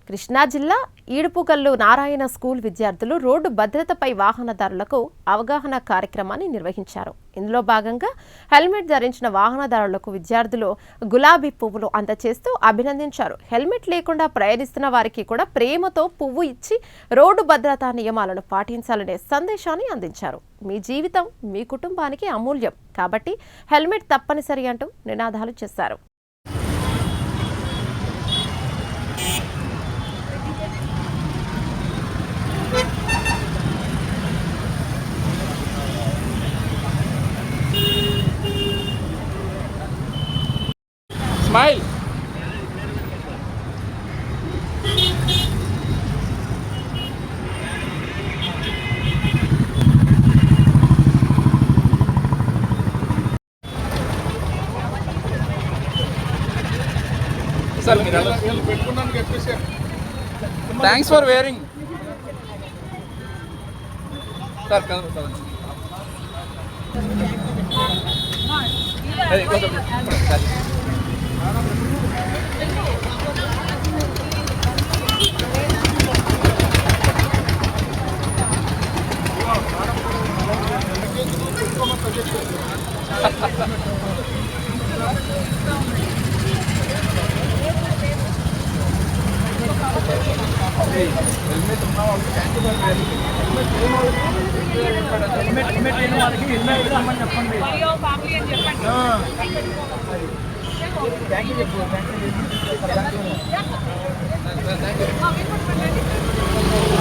కృష్ణా జిల్లా ఈడుపుగల్లు నారాయణ స్కూల్ విద్యార్థులు రోడ్డు భద్రతపై వాహనదారులకు అవగాహన కార్యక్రమాన్ని నిర్వహించారు. ఇందులో భాగంగా హెల్మెట్ ధరించిన వాహనదారులకు విద్యార్థులు గులాబీ పువ్వులు అందజేస్తూ అభినందించారు. హెల్మెట్ లేకుండా ప్రయాణిస్తున్న వారికి కూడా ప్రేమతో పువ్వు ఇచ్చి రోడ్డు భద్రతా నియమాలను పాటించాలనే సందేశాన్ని అందించారు. మీ జీవితం మీ కుటుంబానికి అమూల్యం కాబట్టి హెల్మెట్ తప్పనిసరి అంటూ నినాదాలు చేశారు. Smile. Sir, thanks for wearing. Sir, come. Hey, go. Thank you.